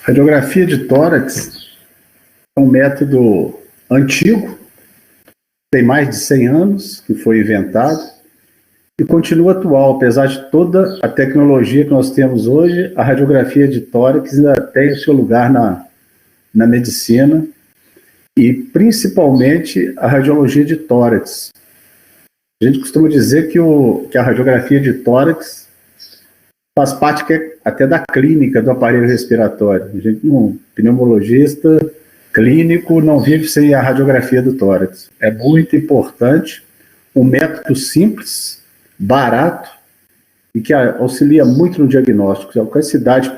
Radiografia de tórax é um método antigo, tem mais de 100 anos que foi inventado e continua atual. Apesar de toda a tecnologia que nós temos hoje, a radiografia de tórax ainda tem o seu lugar na medicina e principalmente a radiologia de tórax. A gente costuma dizer que a radiografia de tórax faz parte até da clínica do aparelho respiratório. A gente, um pneumologista clínico não vive sem a radiografia do tórax. É muito importante, um método simples, barato e que auxilia muito no diagnóstico. Com essa idade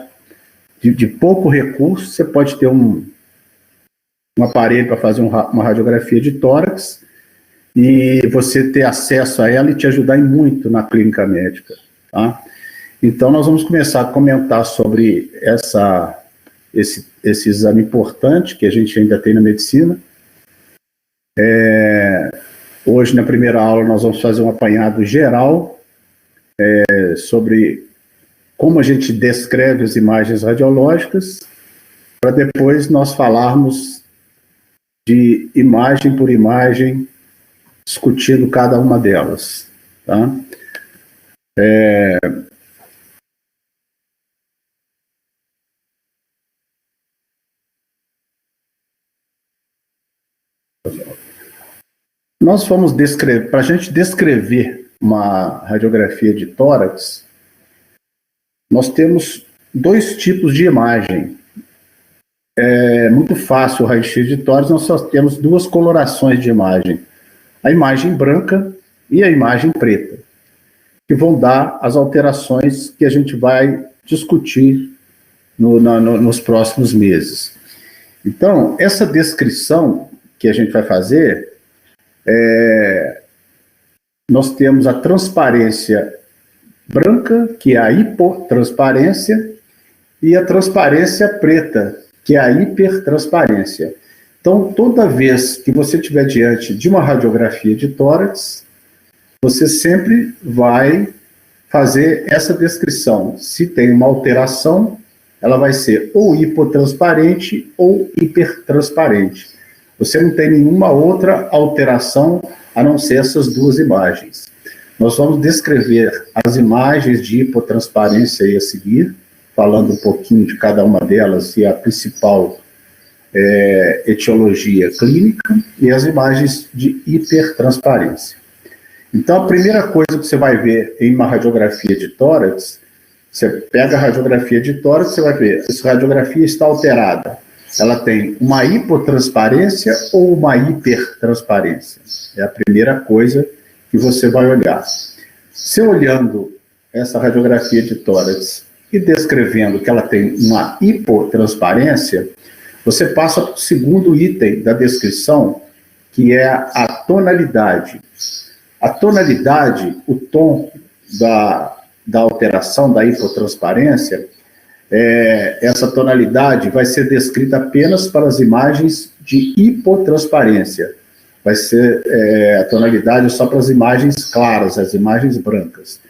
de pouco recurso, você pode ter um aparelho para fazer uma radiografia de tórax e você ter acesso a ela e te ajudar em muito na clínica médica, tá? Então, nós vamos começar a comentar sobre esse exame importante que a gente ainda tem na medicina. Hoje, na primeira aula, nós vamos fazer um apanhado geral sobre como a gente descreve as imagens radiológicas, para depois nós falarmos de imagem por imagem, discutindo cada uma delas, tá? Nós vamos descrever, para a gente descrever uma radiografia de tórax, nós temos dois tipos de imagem. É muito fácil o raio-x de tórax, nós só temos duas colorações de imagem. A imagem branca e a imagem preta, que vão dar as alterações que a gente vai discutir nos próximos meses. Então, essa descrição que a gente vai fazer, nós temos a transparência branca, que é a hipotransparência, e a transparência preta, que é a hipertransparência. Então, toda vez que você estiver diante de uma radiografia de tórax, você sempre vai fazer essa descrição. Se tem uma alteração, ela vai ser ou hipotransparente ou hipertransparente. Você não tem nenhuma outra alteração a não ser essas duas imagens. Nós vamos descrever as imagens de hipotransparência aí a seguir, falando um pouquinho de cada uma delas e a principal etiologia clínica, e as imagens de hipertransparência. Então, a primeira coisa que você vai ver em uma radiografia de tórax, você pega a radiografia de tórax, você vai ver, essa radiografia está alterada. Ela tem uma hipotransparência ou uma hipertransparência? É a primeira coisa que você vai olhar. Se olhando essa radiografia de tórax e descrevendo que ela tem uma hipotransparência, você passa para o segundo item da descrição, que é a tonalidade. A tonalidade, o tom da alteração da hipotransparência, essa tonalidade vai ser descrita apenas para as imagens de hipotransparência. Vai ser a tonalidade só para as imagens claras, as imagens brancas.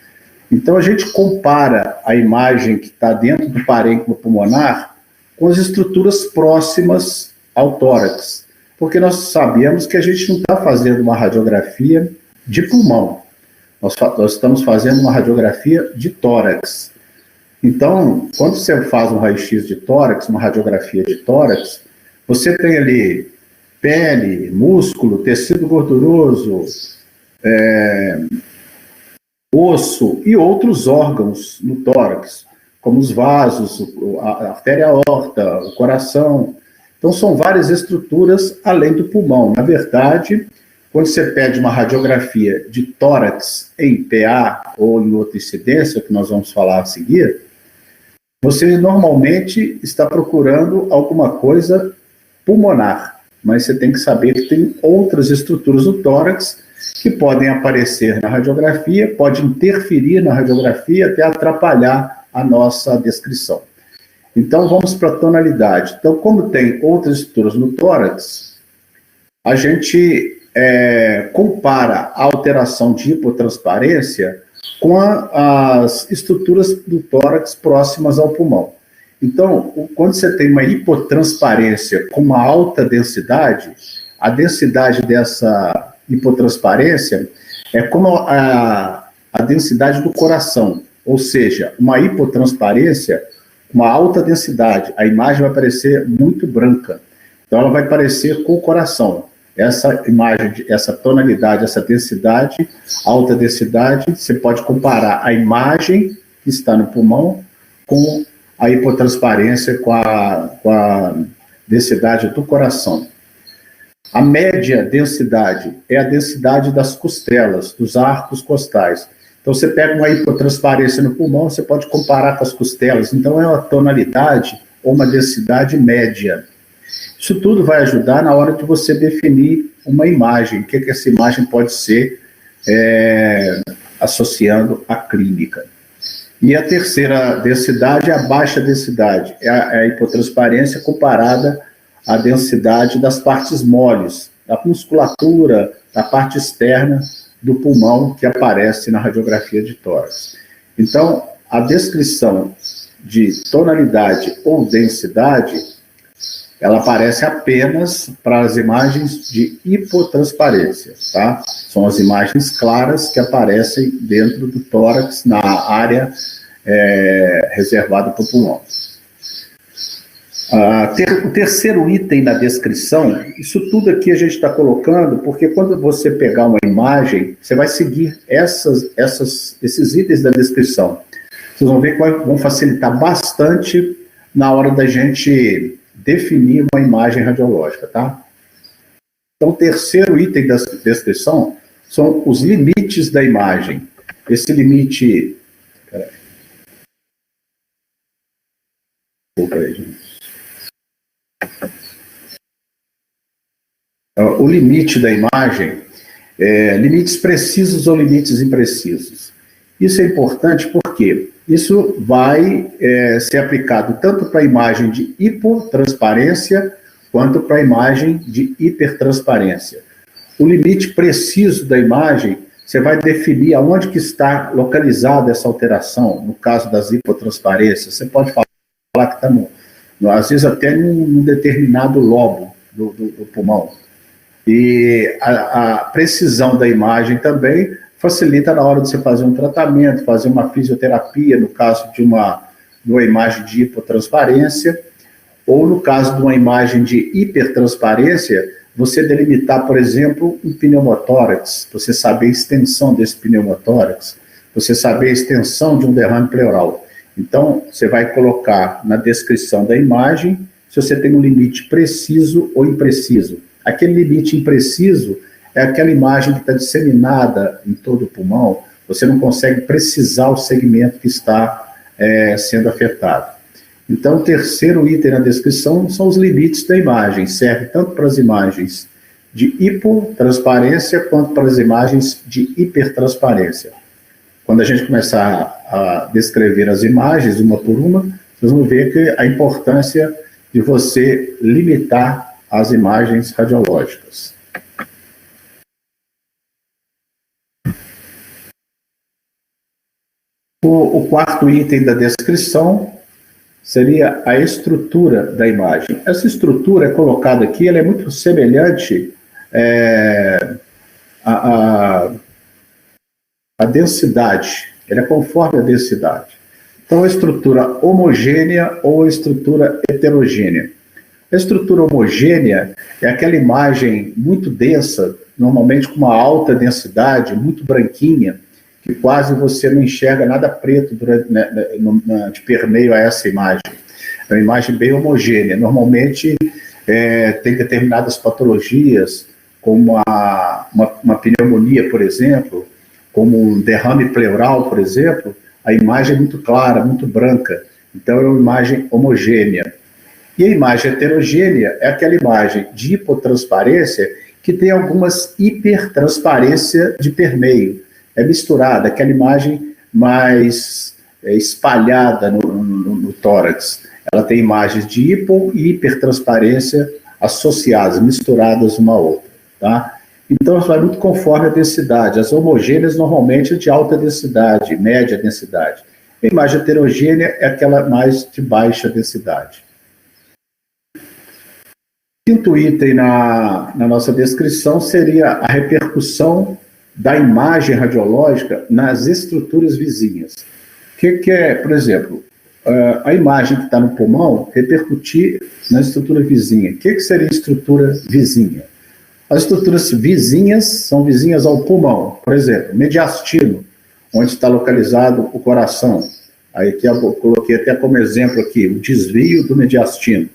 Então, a gente compara a imagem que está dentro do parênquima pulmonar com as estruturas próximas ao tórax, porque nós sabemos que a gente não está fazendo uma radiografia de pulmão, nós estamos fazendo uma radiografia de tórax. Então, quando você faz um raio-x de tórax, uma radiografia de tórax, você tem ali pele, músculo, tecido gorduroso, osso e outros órgãos no tórax, como os vasos, a artéria aorta, o coração. Então, são várias estruturas além do pulmão. Na verdade, quando você pede uma radiografia de tórax em PA ou em outra incidência, que nós vamos falar a seguir, você normalmente está procurando alguma coisa pulmonar, mas você tem que saber que tem outras estruturas do tórax que podem aparecer na radiografia, pode interferir na radiografia, até atrapalhar a nossa descrição. Então, vamos para a tonalidade. Então, como tem outras estruturas no tórax, a gente compara a alteração de hipotransparência com as estruturas do tórax próximas ao pulmão. Então, quando você tem uma hipotransparência com uma alta densidade, a densidade dessa hipotransparência é como a densidade do coração, ou seja, uma hipotransparência, uma alta densidade, a imagem vai parecer muito branca, então ela vai parecer com o coração. Essa imagem, essa tonalidade, essa densidade, alta densidade, você pode comparar a imagem que está no pulmão com a hipotransparência, com a densidade do coração. A média densidade é a densidade das costelas, dos arcos costais. Então, você pega uma hipotransparência no pulmão, você pode comparar com as costelas. Então, é uma tonalidade ou uma densidade média. Isso tudo vai ajudar na hora de você definir uma imagem. O que essa imagem pode ser associando à clínica. E a terceira densidade é a baixa densidade. É a hipotransparência comparada à densidade das partes moles, da musculatura, da parte externa do pulmão que aparece na radiografia de tórax. Então, a descrição de tonalidade ou densidade, ela aparece apenas para as imagens de hipotransparência, tá? São as imagens claras que aparecem dentro do tórax, na área reservada para o pulmão. O terceiro item da descrição, isso tudo aqui a gente está colocando, porque quando você pegar uma imagem, você vai seguir esses itens da descrição. Vocês vão ver que vão facilitar bastante na hora da gente definir uma imagem radiológica, tá? Então, o terceiro item da descrição são os limites da imagem. Esse limite... O limite da imagem, limites precisos ou limites imprecisos. Isso é importante porque isso vai ser aplicado tanto para a imagem de hipotransparência quanto para a imagem de hipertransparência. O limite preciso da imagem, você vai definir aonde que está localizada essa alteração, no caso das hipotransparências. Você pode falar que está, às vezes, até num determinado lobo do pulmão. E a precisão da imagem também facilita na hora de você fazer um tratamento, fazer uma fisioterapia, no caso de uma imagem de hipotransparência, ou no caso de uma imagem de hipertransparência, você delimitar, por exemplo, um pneumotórax, você saber a extensão desse pneumotórax, você saber a extensão de um derrame pleural. Então, você vai colocar na descrição da imagem se você tem um limite preciso ou impreciso. Aquele limite impreciso é aquela imagem que está disseminada em todo o pulmão, você não consegue precisar o segmento que está sendo afetado. Então, o terceiro item na descrição são os limites da imagem, serve tanto para as imagens de hipotransparência quanto para as imagens de hipertransparência. Quando a gente começar a descrever as imagens, uma por uma, vocês vão ver que a importância de você limitar as imagens radiológicas. O quarto item da descrição seria a estrutura da imagem. Essa estrutura é colocada aqui, ela é muito semelhante à densidade, ela é conforme a densidade. Então, a estrutura homogênea ou a estrutura heterogênea. A estrutura homogênea é aquela imagem muito densa, normalmente com uma alta densidade, muito branquinha, que quase você não enxerga nada preto de permeio a essa imagem. É uma imagem bem homogênea. Normalmente tem determinadas patologias, como uma pneumonia, por exemplo, como um derrame pleural, por exemplo, a imagem é muito clara, muito branca. Então, é uma imagem homogênea. E a imagem heterogênea é aquela imagem de hipotransparência que tem algumas hipertransparência de permeio. É misturada, aquela imagem mais espalhada no tórax. Ela tem imagens de hipo e hipertransparência associadas, misturadas uma à outra. Tá? Então, isso vai muito conforme a densidade. As homogêneas, normalmente, é de alta densidade, média densidade. A imagem heterogênea é aquela mais de baixa densidade. Quinto item na nossa descrição seria a repercussão da imagem radiológica nas estruturas vizinhas. O que é, por exemplo, a imagem que está no pulmão repercutir na estrutura vizinha? O que seria estrutura vizinha? As estruturas vizinhas são vizinhas ao pulmão. Por exemplo, mediastino, onde está localizado o coração. Aí aqui eu coloquei até como exemplo aqui, o desvio do mediastino,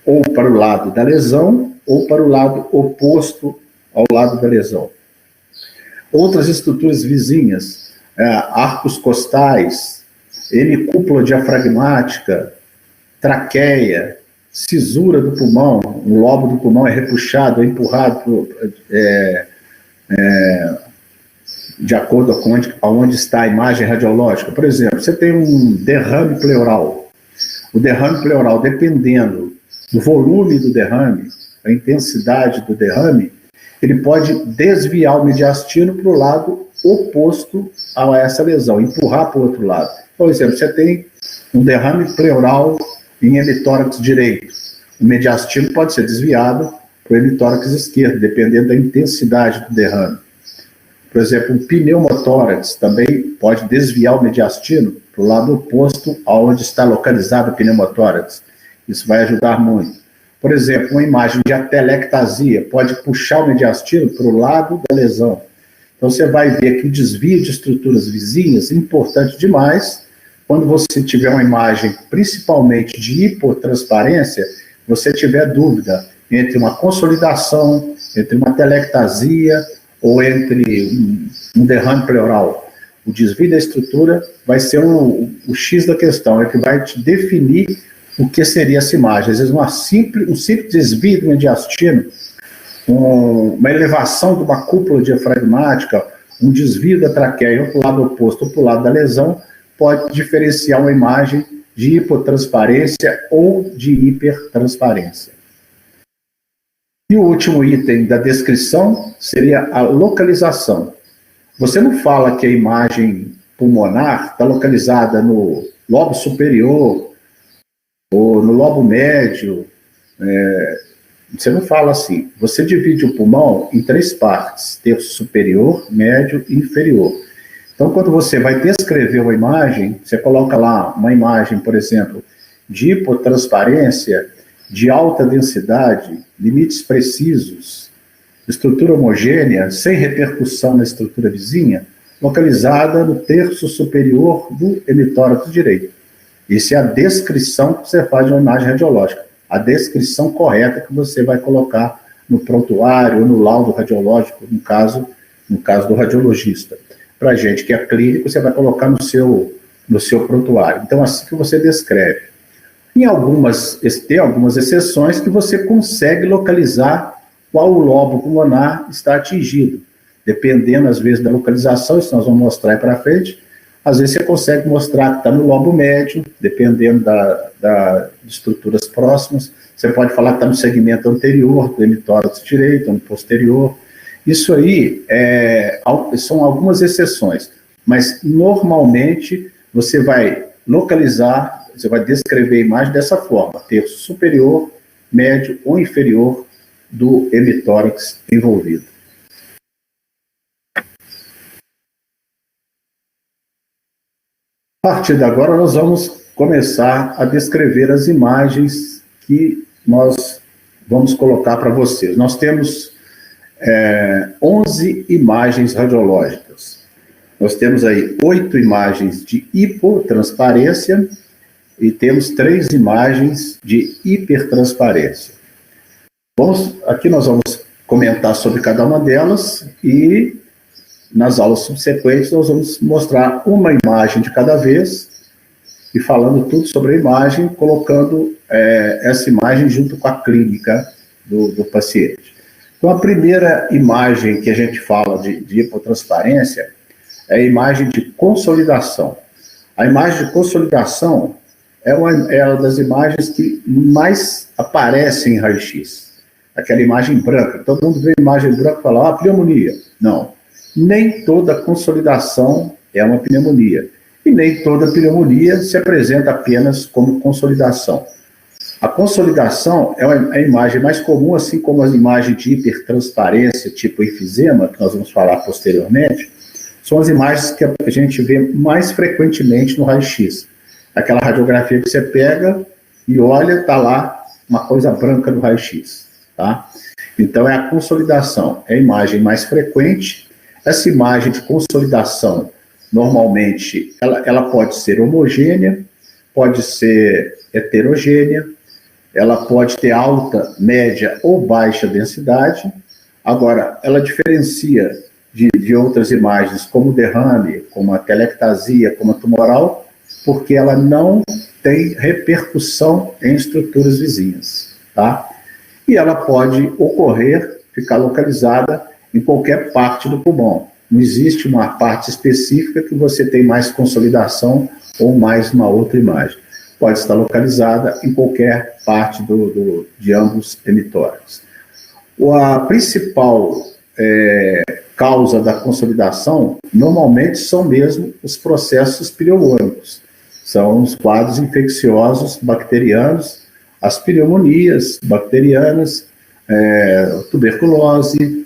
ou para o lado da lesão, ou para o lado oposto ao lado da lesão. Outras estruturas vizinhas, arcos costais, hemicúpula diafragmática, traqueia, cisura do pulmão, o lobo do pulmão é repuxado, é empurrado de acordo com onde está a imagem radiológica. Por exemplo, você tem um derrame pleural. O derrame pleural, dependendo do volume do derrame, a intensidade do derrame, ele pode desviar o mediastino para o lado oposto a essa lesão, empurrar para o outro lado. Por exemplo, você tem um derrame pleural em hemitórax direito. O mediastino pode ser desviado para o hemitórax esquerdo, dependendo da intensidade do derrame. Por exemplo, um pneumotórax também pode desviar o mediastino para o lado oposto aonde está localizado o pneumotórax. Isso vai ajudar muito. Por exemplo, uma imagem de atelectasia pode puxar o mediastino para o lado da lesão. Então, você vai ver que o desvio de estruturas vizinhas é importante demais. Quando você tiver uma imagem, principalmente de hipotransparência, você tiver dúvida entre uma consolidação, entre uma atelectasia ou entre um derrame pleural. O desvio da estrutura vai ser o X da questão, é que vai te definir o que seria essa imagem. Às vezes, um simples desvio do mediastino, uma elevação de uma cúpula diafragmática, um desvio da traqueia ou para o lado oposto ou para o lado da lesão, pode diferenciar uma imagem de hipotransparência ou de hipertransparência. E o último item da descrição seria a localização. Você não fala que a imagem pulmonar está localizada no lobo superior ou no lobo médio. Você não fala assim. Você divide o pulmão em 3 partes: terço superior, médio e inferior. Então, quando você vai descrever uma imagem, você coloca lá uma imagem, por exemplo, de hipotransparência, de alta densidade, limites precisos, estrutura homogênea, sem repercussão na estrutura vizinha, localizada no terço superior do hemitórax direito. Isso é a descrição que você faz de uma imagem radiológica, a descrição correta que você vai colocar no prontuário ou no laudo radiológico, no caso do radiologista. Para a gente que é clínico, você vai colocar no seu prontuário. Então, assim que você descreve. Tem algumas exceções que você consegue localizar qual o lobo pulmonar está atingido. Dependendo, às vezes, da localização, isso nós vamos mostrar aí para frente. Às vezes você consegue mostrar que está no lobo médio, dependendo de estruturas próximas. Você pode falar que está no segmento anterior do hemitórax direito, no posterior. Isso aí são algumas exceções, mas normalmente você vai localizar, você vai descrever a imagem dessa forma: terço superior, médio ou inferior do hemitórax envolvido. A partir de agora, nós vamos começar a descrever as imagens que nós vamos colocar para vocês. Nós temos 11 imagens radiológicas. Nós temos aí 8 imagens de hipotransparência e temos 3 imagens de hipertransparência. Aqui nós vamos comentar sobre cada uma delas e nas aulas subsequentes nós vamos mostrar uma imagem de cada vez e falando tudo sobre a imagem, colocando essa imagem junto com a clínica do paciente. Então, a primeira imagem que a gente fala de hipotransparência é a imagem de consolidação. A imagem de consolidação é uma das imagens que mais aparecem em raio-x. Aquela imagem branca. Todo mundo vê a imagem branca e fala, pneumonia. Não. Nem toda consolidação é uma pneumonia. E nem toda pneumonia se apresenta apenas como consolidação. A consolidação é a imagem mais comum, assim como as imagens de hipertransparência, tipo enfisema, que nós vamos falar posteriormente, são as imagens que a gente vê mais frequentemente no raio-x. Aquela radiografia que você pega e olha, está lá uma coisa branca no raio-x. Tá? Então, é a consolidação, é a imagem mais frequente. Essa imagem de consolidação, normalmente, ela pode ser homogênea, pode ser heterogênea, ela pode ter alta, média ou baixa densidade. Agora, ela diferencia de outras imagens, como o derrame, como a telectasia, como a tumoral, porque ela não tem repercussão em estruturas vizinhas, tá? E ela pode ocorrer, ficar localizada em qualquer parte do pulmão. Não existe uma parte específica que você tem mais consolidação ou mais uma outra imagem. Pode estar localizada em qualquer parte de ambos emitórios. A principal causa da consolidação, normalmente, são mesmo os processos pneumônicos. São os quadros infecciosos bacterianos, as pneumonias bacterianas, tuberculose,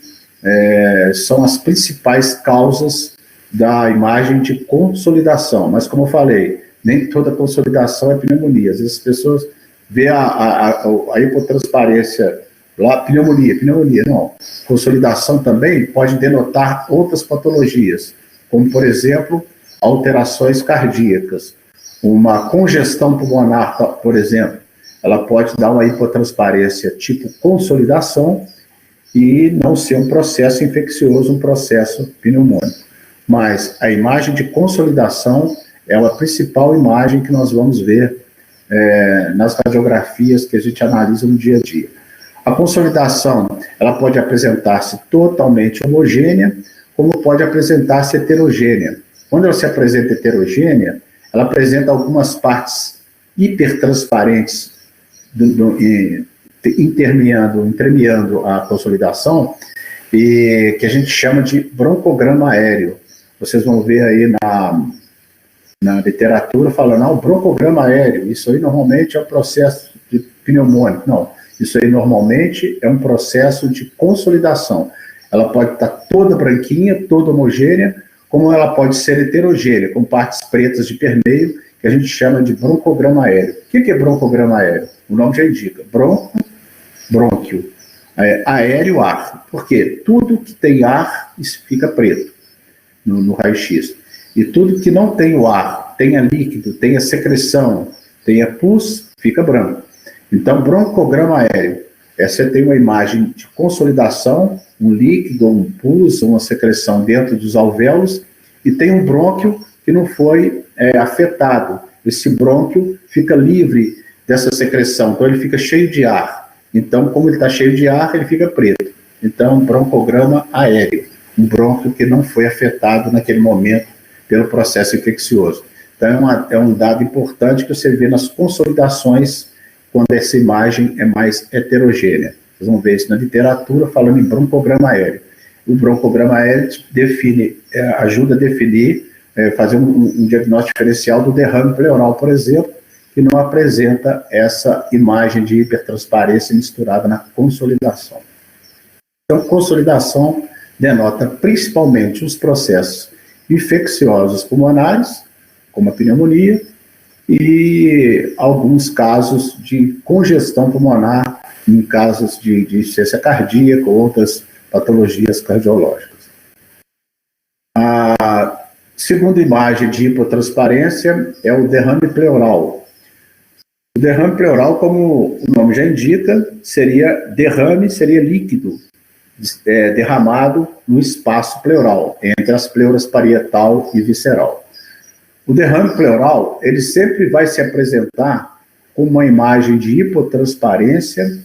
são as principais causas da imagem de consolidação. Mas, como eu falei, nem toda consolidação é pneumonia. Às vezes as pessoas veem a hipotransparência lá, pneumonia, não. Consolidação também pode denotar outras patologias, como, por exemplo, alterações cardíacas. Uma congestão pulmonar, por exemplo, ela pode dar uma hipotransparência tipo consolidação e não ser um processo infeccioso, um processo pneumônico. Mas a imagem de consolidação é a principal imagem que nós vamos ver nas radiografias que a gente analisa no dia a dia. A consolidação, ela pode apresentar-se totalmente homogênea, como pode apresentar-se heterogênea. Quando ela se apresenta heterogênea, ela apresenta algumas partes hipertransparentes, entremeando a consolidação, e que a gente chama de broncograma aéreo. Vocês vão ver aí na literatura falando, broncograma aéreo, isso aí normalmente é um processo de pneumônico. Não, isso aí normalmente é um processo de consolidação. Ela pode estar toda branquinha, toda homogênea, como ela pode ser heterogênea, com partes pretas de permeio, que a gente chama de broncograma aéreo. O que é broncograma aéreo? O nome já indica. Brônquio. Aéreo, ar. Por quê? Tudo que tem ar fica preto no raio-x. E tudo que não tem o ar, tenha líquido, tenha secreção, tenha pus, fica branco. Então, broncograma aéreo. Essa tem uma imagem de consolidação, um líquido, um pus, uma secreção dentro dos alvéolos, e tem um brônquio que não foi afetado. Esse brônquio fica livre dessa secreção, então ele fica cheio de ar. Então, como ele está cheio de ar, ele fica preto. Então, broncograma aéreo, um brônquio que não foi afetado naquele momento pelo processo infeccioso. Então, é um dado importante que você vê nas consolidações, quando essa imagem é mais heterogênea. Vocês vão ver isso na literatura, falando em broncograma aéreo. O broncograma aéreo ajuda a definir, fazer um diagnóstico diferencial do derrame pleural, por exemplo, que não apresenta essa imagem de hipertransparência misturada na consolidação. Então, consolidação denota principalmente os processos infecciosos pulmonares, como a pneumonia, e alguns casos de congestão pulmonar, em casos de insuficiência cardíaca ou outras patologias cardiológicas. A segunda imagem de hipotransparência é o derrame pleural. O derrame pleural, como o nome já indica, seria líquido derramado no espaço pleural, entre as pleuras parietal e visceral. O derrame pleural, ele sempre vai se apresentar com uma imagem de hipotransparência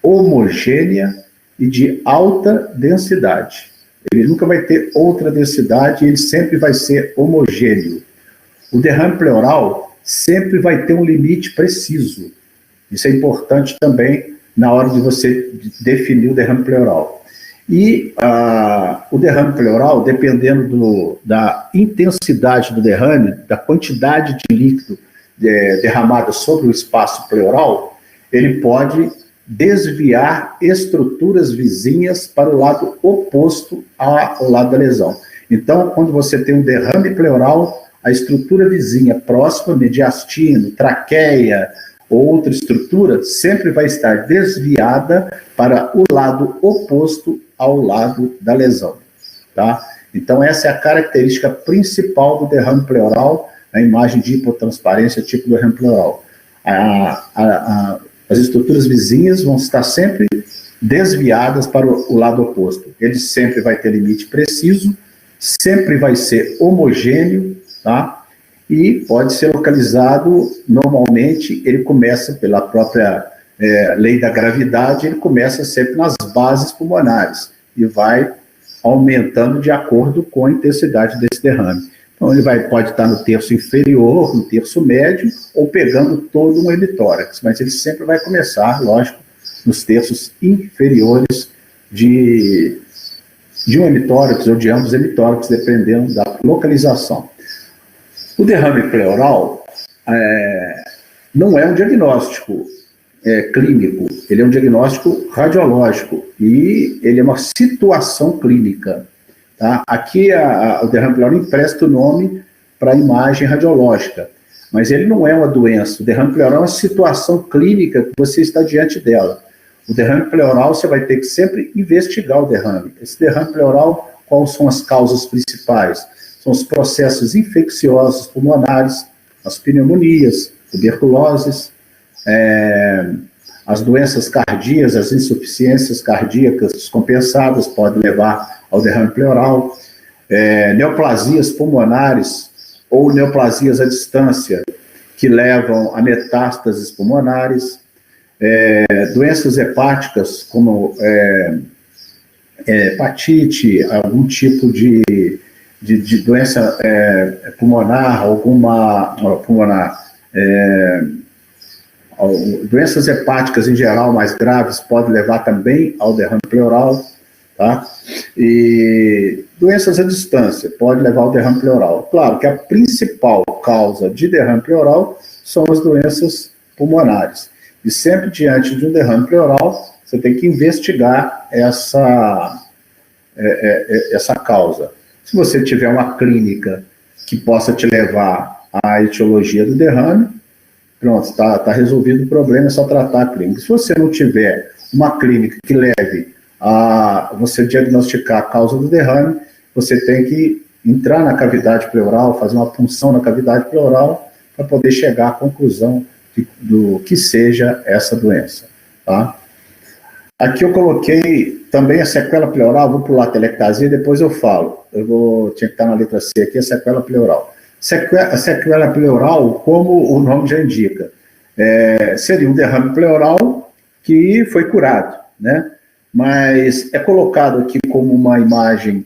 homogênea e de alta densidade. Ele nunca vai ter outra densidade, ele sempre vai ser homogêneo. O derrame pleural sempre vai ter um limite preciso. Isso é importante também na hora de você definir o derrame pleural. E o derrame pleural, dependendo da intensidade do derrame, da quantidade de líquido derramada sobre o espaço pleural, ele pode desviar estruturas vizinhas para o lado oposto ao lado da lesão. Então, quando você tem um derrame pleural, a estrutura vizinha próxima, mediastino, traqueia ou outra estrutura, sempre vai estar desviada para o lado oposto ao lado da lesão. Tá? Então, essa é a característica principal do derrame pleural, a imagem de hipotransparência tipo do derrame pleural. As estruturas vizinhas vão estar sempre desviadas para o lado oposto. Ele sempre vai ter limite preciso, sempre vai ser homogêneo, tá? E pode ser localizado, normalmente, ele começa pela própria lei da gravidade, ele começa sempre nas bases pulmonares e vai aumentando de acordo com a intensidade desse derrame. Então, ele pode estar no terço inferior, no terço médio, ou pegando todo um hemitórax, mas ele sempre vai começar, lógico, nos terços inferiores de um hemitórax ou de ambos hemitórax, dependendo da localização. O derrame pleural não é um diagnóstico clínico, ele é um diagnóstico radiológico e ele é uma situação clínica. Tá? Aqui o derrame pleural empresta o nome para a imagem radiológica, mas ele não é uma doença. O derrame pleural é uma situação clínica que você está diante dela. O derrame pleural, você vai ter que sempre investigar o derrame. Esse derrame pleural, quais são as causas principais? São os processos infecciosos pulmonares, as pneumonias, tuberculoses, as doenças cardíacas, as insuficiências cardíacas descompensadas podem levar ao derrame pleural, neoplasias pulmonares ou neoplasias à distância, que levam a metástases pulmonares, doenças hepáticas, como hepatite, algum tipo de doença pulmonar, doenças hepáticas em geral mais graves podem levar também ao derrame pleural, tá? E doenças à distância pode levar ao derrame pleural. Claro que a principal causa de derrame pleural são as doenças pulmonares. E sempre diante de um derrame pleural, você tem que investigar essa causa. Se você tiver uma clínica que possa te levar à etiologia do derrame, pronto, está resolvido o problema, é só tratar a clínica. Se você não tiver uma clínica que leve a você diagnosticar a causa do derrame, você tem que entrar na cavidade pleural, fazer uma punção na cavidade pleural para poder chegar à conclusão do que seja essa doença. Tá? Aqui eu coloquei também a sequela pleural, vou pular a telectasia, depois eu falo. Tinha que estar na letra C aqui, a sequela pleural. A sequela pleural, como o nome já indica, seria um derrame pleural que foi curado, né? Mas é colocado aqui como uma imagem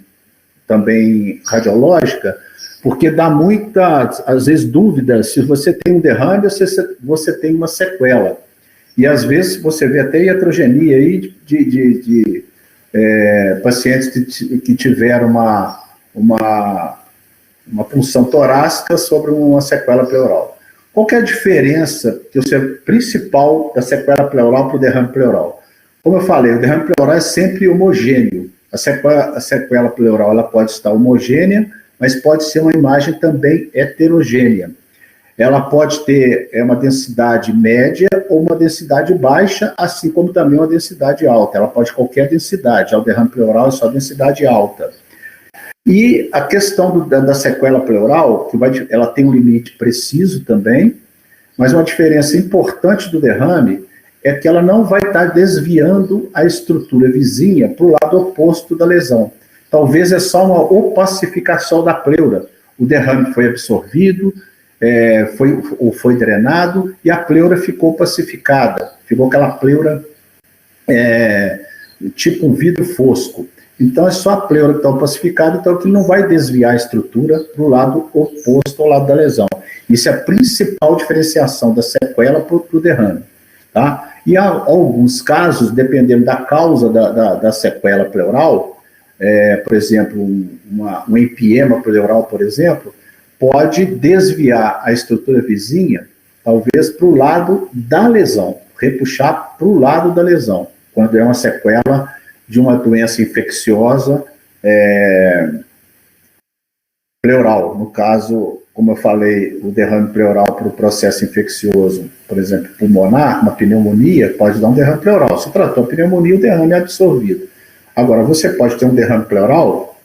também radiológica, porque dá muitas, às vezes, dúvidas se você tem um derrame ou se você tem uma sequela. E, às vezes, você vê até iatrogenia aí de pacientes que tiveram uma punção torácica sobre uma sequela pleural. Qual que é a diferença principal da sequela pleural para o derrame pleural? Como eu falei, o derrame pleural é sempre homogêneo. A sequela pleural ela pode estar homogênea, mas pode ser uma imagem também heterogênea. Ela pode ter uma densidade média ou uma densidade baixa, assim como também uma densidade alta. Ela pode qualquer densidade. O derrame pleural é só densidade alta. E a questão da sequela pleural, ela tem um limite preciso também, mas uma diferença importante do derrame é que ela não vai estar desviando a estrutura vizinha para o lado oposto da lesão. Talvez é só uma opacificação da pleura. O derrame foi absorvido, foi drenado e a pleura ficou pacificada. Ficou aquela pleura tipo um vidro fosco. Então é só a pleura que está opacificada, então que não vai desviar a estrutura para o lado oposto ao lado da lesão. Isso é a principal diferenciação da sequela para o derrame. Tá? E há alguns casos, dependendo da causa da sequela pleural, por exemplo, um empiema pleural, por exemplo, pode desviar a estrutura vizinha, talvez para o lado da lesão, repuxar para o lado da lesão, quando é uma sequela de uma doença infecciosa pleural. No caso, como eu falei, o derrame pleural para o processo infeccioso, por exemplo, pulmonar, uma pneumonia, pode dar um derrame pleural. Se tratou a pneumonia, o derrame é absorvido. Agora, você pode ter um derrame pleural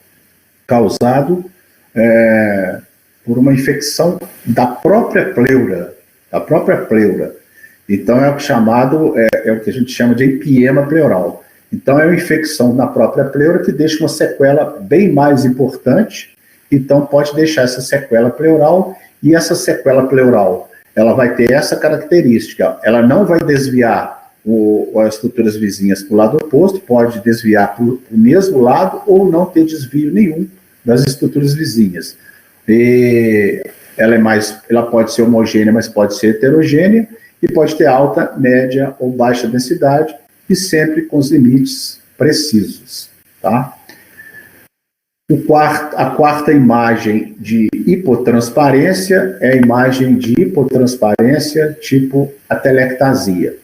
causado por uma infecção da própria pleura, Então, é o chamado, é o que a gente chama de empiema pleural. Então, é uma infecção na própria pleura que deixa uma sequela bem mais importante. Então, pode deixar essa sequela pleural, e essa sequela pleural, ela vai ter essa característica, ela não vai desviar as estruturas vizinhas para o lado oposto, pode desviar para o mesmo lado ou não ter desvio nenhum das estruturas vizinhas. E ela pode ser homogênea, mas pode ser heterogênea, e pode ter alta, média ou baixa densidade, e sempre com os limites precisos, tá? A quarta imagem de hipotransparência é a imagem de hipotransparência tipo atelectasia.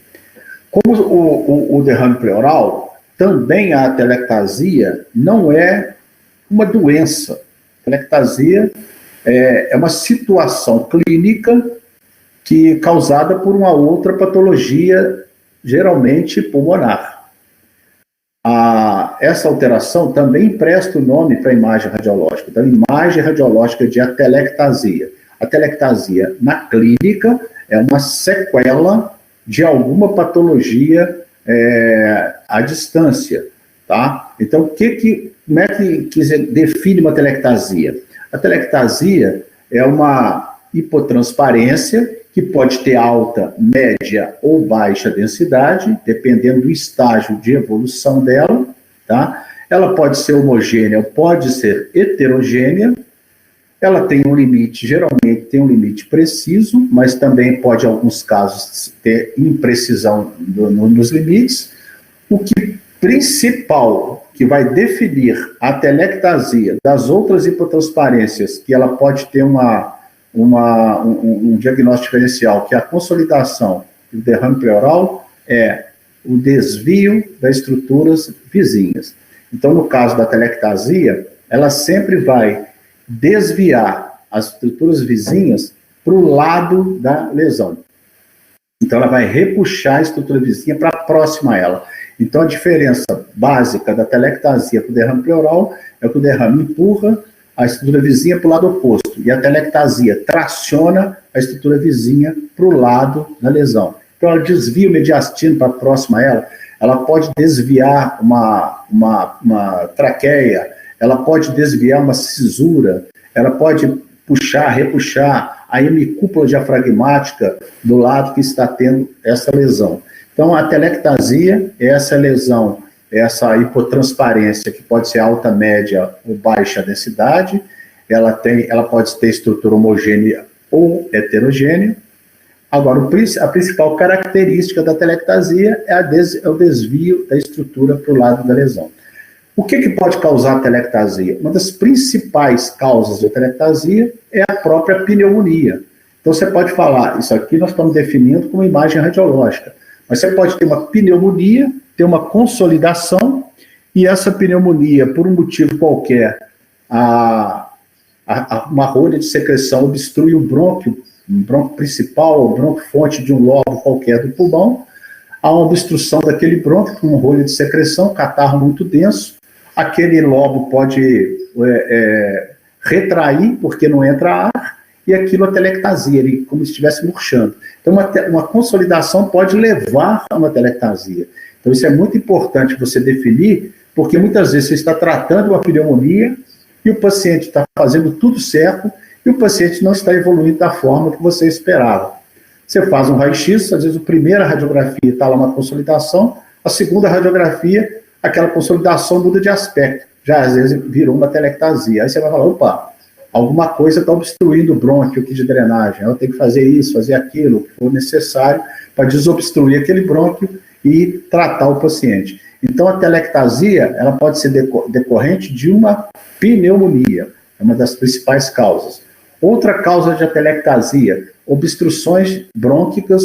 Como o derrame pleural, também a atelectasia não é uma doença. A atelectasia é uma situação clínica causada por uma outra patologia, geralmente pulmonar. Essa alteração também empresta o nome para a imagem radiológica. Então, imagem radiológica de atelectasia. Atelectasia, na clínica, é uma sequela de alguma patologia à distância, tá? Então, como é que se define uma atelectasia? A atelectasia é uma hipotransparência que pode ter alta, média ou baixa densidade, dependendo do estágio de evolução dela, tá? Ela pode ser homogênea ou pode ser heterogênea. Ela tem um limite, geralmente tem um limite preciso, mas também pode, em alguns casos, ter imprecisão nos limites. O que principal que vai definir a atelectasia das outras hipotransparências, que ela pode ter um diagnóstico diferencial, que é a consolidação do derrame pleural, é o desvio das estruturas vizinhas. Então, no caso da atelectasia, ela sempre vai desviar as estruturas vizinhas para o lado da lesão. Então, ela vai repuxar a estrutura vizinha para próxima a ela. Então, a diferença básica da atelectasia para o derrame pleural é que o derrame empurra a estrutura vizinha para o lado oposto, e a atelectasia traciona a estrutura vizinha para o lado da lesão. Então, ela desvia o mediastino para próxima a ela, ela pode desviar uma traqueia, ela pode desviar uma cisura, ela pode puxar, repuxar a hemicúpula diafragmática do lado que está tendo essa lesão. Então, a atelectasia é essa lesão, essa hipotransparência, que pode ser alta, média ou baixa densidade, ela pode ter estrutura homogênea ou heterogênea. Agora, a principal característica da atelectasia é o desvio da estrutura para o lado da lesão. O que pode causar a atelectasia? Uma das principais causas de atelectasia é a própria pneumonia. Então, você pode falar, isso aqui nós estamos definindo como imagem radiológica, mas você pode ter uma pneumonia, ter uma consolidação, e essa pneumonia, por um motivo qualquer, uma rolha de secreção obstrui o brônquio, um bronco principal, o bronco fonte de um lobo qualquer do pulmão, há uma obstrução daquele brônquio com uma rolha de secreção, catarro muito denso, aquele lobo pode retrair, porque não entra ar, e aquilo é atelectasia, ele como se estivesse murchando. Então, uma consolidação pode levar a uma atelectasia. Então, isso é muito importante você definir, porque muitas vezes você está tratando uma pneumonia e o paciente está fazendo tudo certo e o paciente não está evoluindo da forma que você esperava. Você faz um raio-x, às vezes a primeira radiografia está lá uma consolidação, a segunda radiografia, aquela consolidação muda de aspecto, já às vezes virou uma atelectasia. Aí você vai falar, opa, alguma coisa está obstruindo o brônquio aqui de drenagem, eu tenho que fazer isso, fazer aquilo, o que for necessário, para desobstruir aquele brônquio e tratar o paciente. Então, a telectasia, ela pode ser decorrente de uma pneumonia, é uma das principais causas. Outra causa de atelectasia, obstruções brônquicas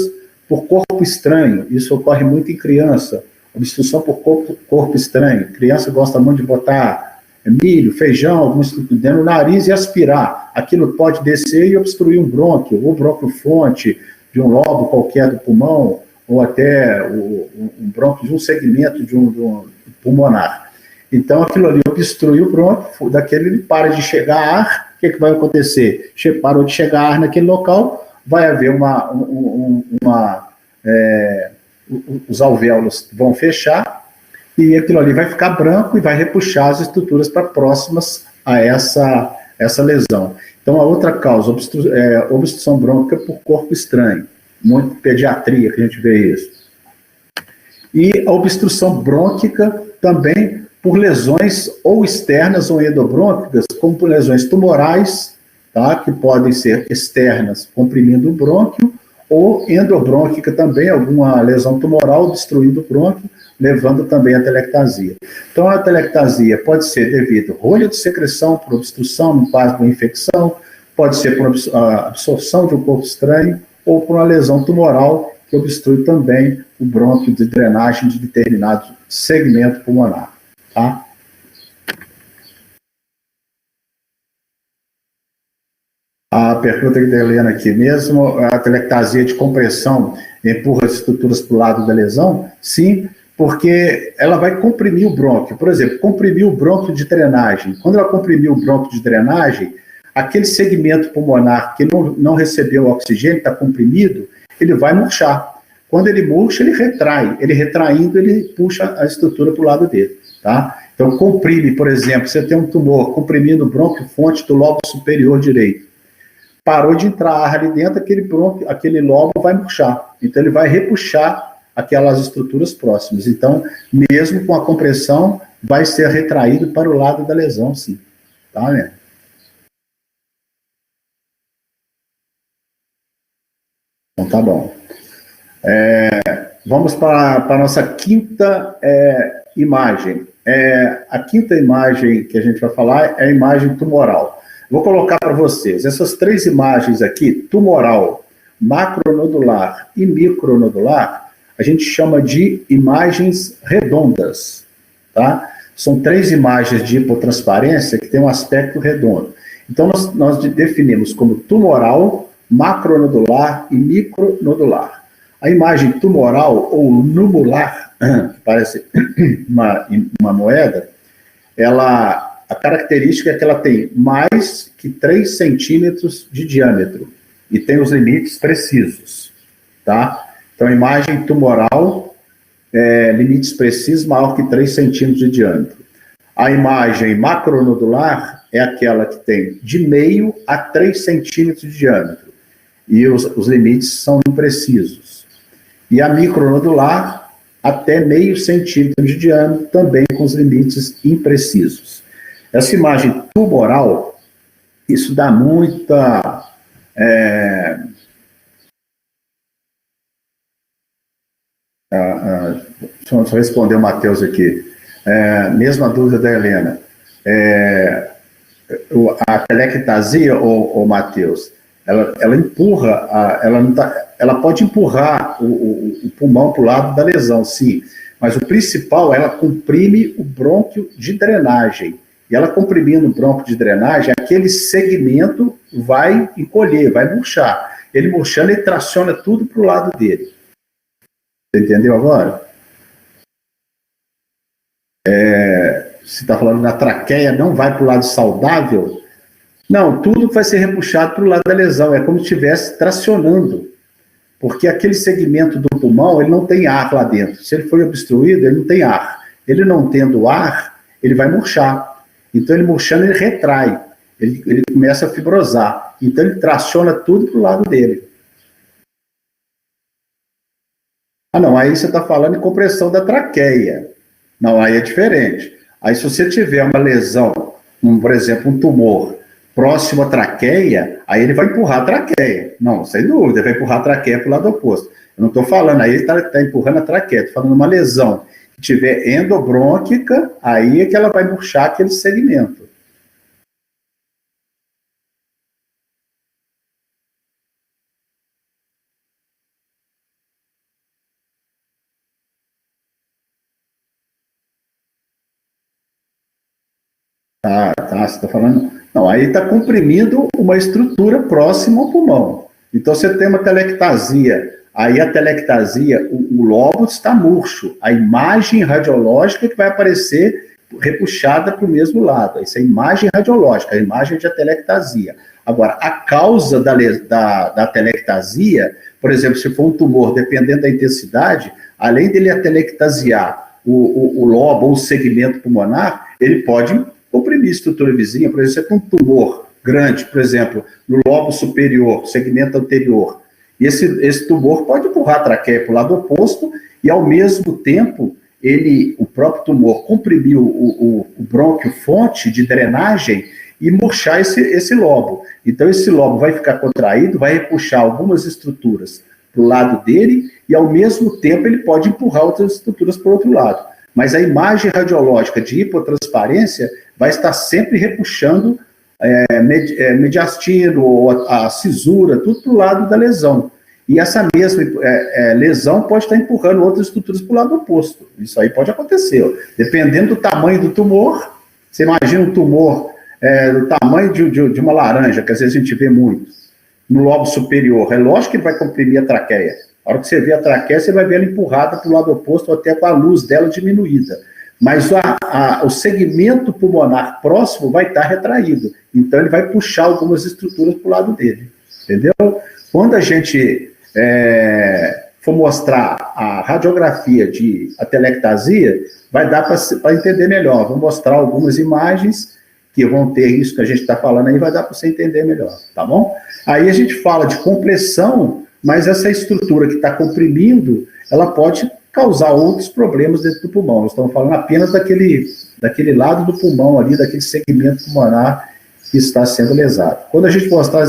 por corpo estranho. Isso ocorre muito em criança. Obstrução por corpo estranho. Criança gosta muito de botar milho, feijão, alguns dentro do nariz e aspirar. Aquilo pode descer e obstruir um brônquio, ou brônquio-fonte de um lobo qualquer do pulmão, ou até um brônquio de um segmento de um pulmonar. Então, aquilo ali obstrui o brônquio, daquele ele para de chegar ar. O que vai acontecer? Parou de chegar ar naquele local, vai haver os alvéolos vão fechar, e aquilo ali vai ficar branco e vai repuxar as estruturas para próximas a essa lesão. Então, a outra causa, obstrução brônquica por corpo estranho. Muito pediatria que a gente vê isso. E a obstrução brônquica também por lesões ou externas ou endobrônquicas, como por lesões tumorais, tá, que podem ser externas, comprimindo o brônquio, ou endobrônquica também, alguma lesão tumoral obstruindo o brônquio, levando também à telectasia. Então, a telectasia pode ser devido a rolha de secreção por obstrução, no caso de uma infecção, pode ser por absorção de um corpo estranho, ou por uma lesão tumoral que obstrui também o brônquio de drenagem de determinado segmento pulmonar. Tá? A pergunta que está lendo aqui, mesmo a telectasia de compressão empurra as estruturas para o lado da lesão? Sim, porque ela vai comprimir o brônquio. Por exemplo, comprimir o brônquio de drenagem. Quando ela comprimir o brônquio de drenagem, aquele segmento pulmonar que não recebeu oxigênio, está comprimido, ele vai murchar. Quando ele murcha, ele retrai. Ele retraindo, ele puxa a estrutura para o lado dele. Tá? Então, comprime, por exemplo, você tem um tumor comprimindo o brônquio-fonte do lobo superior direito. Parou de entrar ar ali dentro, aquele lobo vai murchar. Então, ele vai repuxar aquelas estruturas próximas. Então, mesmo com a compressão, vai ser retraído para o lado da lesão, sim. Tá, né? Então, tá bom. Vamos para a nossa quinta imagem. A quinta imagem que a gente vai falar é a imagem tumoral. Vou colocar para vocês essas três imagens aqui, tumoral, macronodular e micronodular, a gente chama de imagens redondas, tá? São três imagens de hipotransparência que têm um aspecto redondo. Então, nós definimos como tumoral, macronodular e micronodular. A imagem tumoral ou numular, que parece uma moeda, a característica é que ela tem mais que 3 centímetros de diâmetro e tem os limites precisos, tá? Então, a imagem tumoral, limites precisos maior que 3 centímetros de diâmetro. A imagem macronodular é aquela que tem de meio a 3 centímetros de diâmetro e os limites são imprecisos. E a micronodular, até meio centímetro de diâmetro, também com os limites imprecisos. Essa imagem tumoral, isso dá muita... deixa eu responder o Matheus aqui. Mesma dúvida da Helena. A telectasia, ô Matheus, ela empurra, ela pode empurrar o pulmão para o lado da lesão, sim, mas o principal, ela comprime o brônquio de drenagem. E ela comprimindo o brônquio de drenagem, aquele segmento vai encolher, vai murchar. Ele murchando, ele traciona tudo para o lado dele. Você entendeu agora? Você está falando na traqueia, não vai para o lado saudável? Não, tudo vai ser repuxado para o lado da lesão, é como se estivesse tracionando, porque aquele segmento do pulmão, ele não tem ar lá dentro. Se ele for obstruído, ele não tem ar. Ele não tendo ar, ele vai murchar. Então, ele murchando, ele retrai, ele começa a fibrosar. Então, ele traciona tudo para o lado dele. Ah, não, aí você está falando em compressão da traqueia. Não, aí é diferente. Aí, se você tiver uma lesão, por exemplo, um tumor próximo à traqueia, aí ele vai empurrar a traqueia. Não, sem dúvida, ele vai empurrar a traqueia para o lado oposto. Eu não estou falando, aí ele está empurrando a traqueia, estou falando uma lesão que tiver endobrônquica, aí é que ela vai murchar aquele segmento. Tá, você está falando. Não, aí está comprimindo uma estrutura próxima ao pulmão. Então você tem uma telectasia. Aí a telectasia, o lobo está murcho. A imagem radiológica que vai aparecer repuxada para o mesmo lado. Isso é a imagem radiológica, a imagem de telectasia. Agora, a causa da telectasia, por exemplo, se for um tumor, dependendo da intensidade, além dele atelectasiar o lobo ou o segmento pulmonar, ele pode comprimir estrutura vizinha. Por exemplo, você tem um tumor grande, por exemplo, no lobo superior, segmento anterior, e esse tumor pode empurrar a traqueia para o lado oposto e, ao mesmo tempo, o próprio tumor comprimir o brônquio fonte de drenagem e murchar esse lobo. Então, esse lobo vai ficar contraído, vai repuxar algumas estruturas para o lado dele e, ao mesmo tempo, ele pode empurrar outras estruturas para o outro lado. Mas a imagem radiológica de hipotransparência vai estar sempre repuxando mediastino, ou a cisura, tudo para o lado da lesão. E essa mesma lesão pode estar empurrando outras estruturas para o lado oposto. Isso aí pode acontecer. Dependendo do tamanho do tumor, você imagina um tumor do tamanho de uma laranja, que às vezes a gente vê muito, no lobo superior. É lógico que ele vai comprimir a traqueia. A hora que você vê a traqueia, você vai ver ela empurrada para o lado oposto, ou até com a luz dela diminuída. Mas o segmento pulmonar próximo vai estar retraído. Então, ele vai puxar algumas estruturas para o lado dele. Entendeu? Quando a gente for mostrar a radiografia de atelectasia, vai dar para entender melhor. Vou mostrar algumas imagens que vão ter isso que a gente está falando aí, vai dar para você entender melhor. Tá bom? Aí a gente fala de compressão, mas essa estrutura que está comprimindo, ela pode causar outros problemas dentro do pulmão. Nós estamos falando apenas daquele lado do pulmão ali, daquele segmento pulmonar que está sendo lesado. Quando a gente mostrar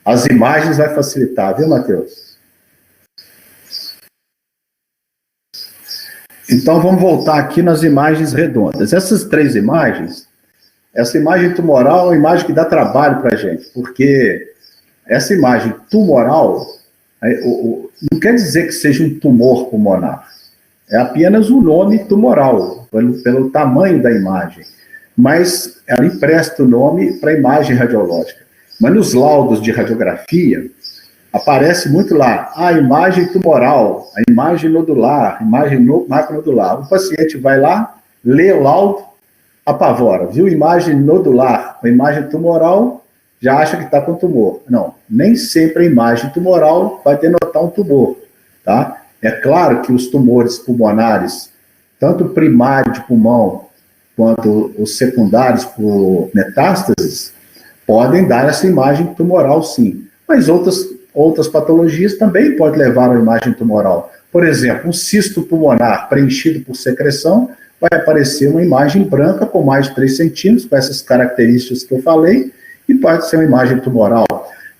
as imagens, vai facilitar, viu, Matheus? Então, vamos voltar aqui nas imagens redondas. Essas três imagens, essa imagem tumoral é uma imagem que dá trabalho para a gente, porque essa imagem tumoral não quer dizer que seja um tumor pulmonar. É apenas um nome tumoral, pelo tamanho da imagem. Mas ela empresta o nome para a imagem radiológica. Mas nos laudos de radiografia, aparece muito lá a imagem tumoral, a imagem nodular, a imagem macronodular. O paciente vai lá, lê o laudo, apavora. Viu imagem nodular, a imagem tumoral, já acha que está com tumor. Não, nem sempre a imagem tumoral vai denotar um tumor, tá? É claro que os tumores pulmonares, tanto o primário de pulmão, quanto os secundários por metástases, podem dar essa imagem tumoral, sim. Mas outras patologias também podem levar a imagem tumoral. Por exemplo, um cisto pulmonar preenchido por secreção, vai aparecer uma imagem branca com mais de 3 centímetros, com essas características que eu falei, e pode ser uma imagem tumoral.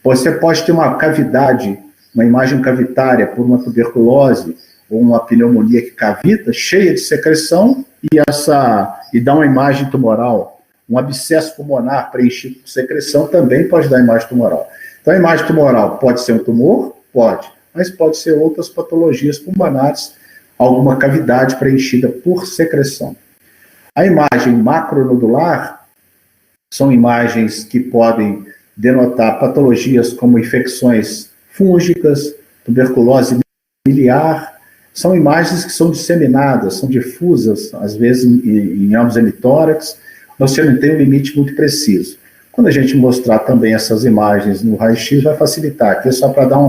Você pode ter uma cavidade, uma imagem cavitária por uma tuberculose ou uma pneumonia que cavita, cheia de secreção, e dá uma imagem tumoral. Um abscesso pulmonar preenchido por secreção também pode dar imagem tumoral. Então, a imagem tumoral pode ser um tumor? Pode. Mas pode ser outras patologias pulmonares, alguma cavidade preenchida por secreção. A imagem macronodular são imagens que podem denotar patologias como infecções fúngicas, tuberculose miliar. São imagens que são disseminadas, são difusas, às vezes em ambos hemitórax. Você não tem um limite muito preciso. Quando a gente mostrar também essas imagens no raio-x, vai facilitar. Aqui é só para dar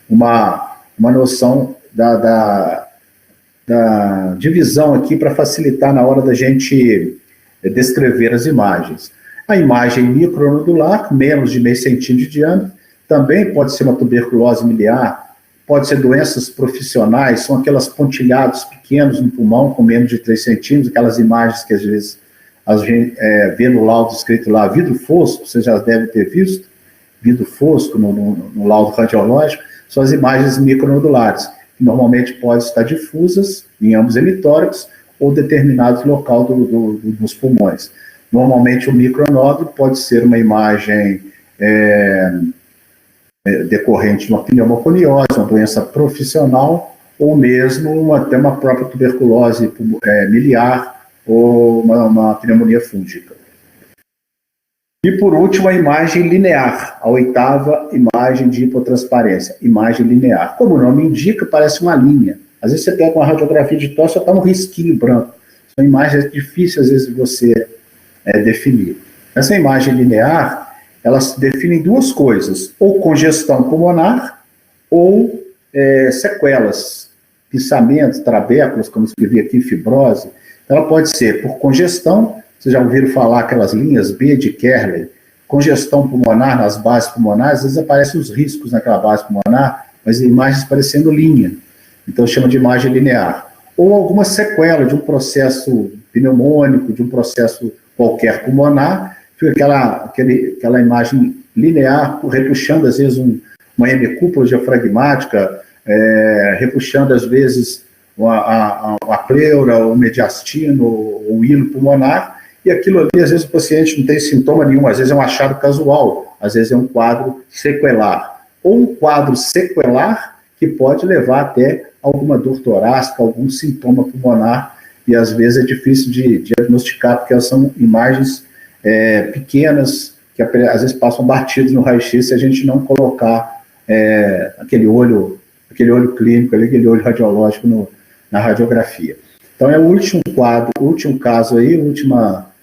uma noção da divisão aqui, para facilitar na hora da gente descrever as imagens. A imagem micronodular, menos de meio centímetro de diâmetro, também pode ser uma tuberculose miliar, pode ser doenças profissionais, são aquelas pontilhados pequenos no pulmão, com menos de 3 centímetros, aquelas imagens que às vezes a gente vê no laudo escrito lá, vidro fosco, você já deve ter visto, vidro fosco no laudo radiológico, são as imagens micronodulares, que normalmente podem estar difusas em ambos hemitórax ou determinado local dos pulmões. Normalmente o micronódulo pode ser uma imagem decorrente de uma pneumoconiose, uma doença profissional, ou mesmo até uma própria tuberculose miliar ou uma pneumonia fúngica. E por último, a imagem linear, a oitava imagem de hipotransparência, imagem linear. Como o nome indica, parece uma linha. Às vezes você pega uma radiografia de tórax, só está um risquinho branco. São imagens difíceis, às vezes, de você definir. Essa imagem linear, elas definem duas coisas, ou congestão pulmonar, ou sequelas, pissamento, trabéculos, como escrevi aqui, fibrose. Ela pode ser por congestão. Vocês já ouviram falar aquelas linhas B de Kerley, congestão pulmonar nas bases pulmonares, às vezes aparecem os riscos naquela base pulmonar, mas imagens parecendo linha, então chama de imagem linear. Ou alguma sequela de um processo pneumônico, de um processo qualquer pulmonar, fica aquela imagem linear, repuxando às vezes uma hemicúpula diafragmática, repuxando às vezes a pleura, o mediastino, o hilo pulmonar, e aquilo ali, às vezes o paciente não tem sintoma nenhum, às vezes é um achado casual, às vezes é um quadro sequelar, ou um quadro sequelar que pode levar até alguma dor torácica, algum sintoma pulmonar, e às vezes é difícil de diagnosticar, porque elas são imagens pequenas, que às vezes passam batidos no raio-x se a gente não colocar aquele olho clínico, aquele olho radiológico na radiografia. Então é o último quadro, o último caso aí, a última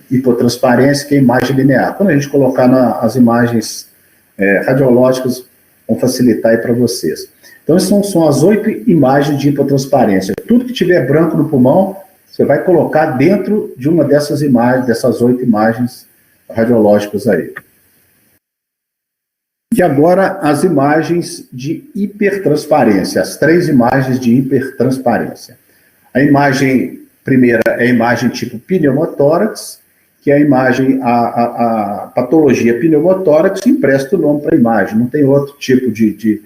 hipotransparência, que é a imagem linear. Quando a gente colocar as imagens radiológicas, vão facilitar aí para vocês. Então essas são as 8 imagens de hipotransparência. Tudo que tiver branco no pulmão, você vai colocar dentro de uma dessas imagens, dessas 8 imagens radiológicas aí. E agora as imagens de hipertransparência, as 3 imagens de hipertransparência. A imagem primeira é a imagem tipo pneumotórax, que é a imagem, a patologia pneumotórax empresta o nome para a imagem, não tem outro tipo de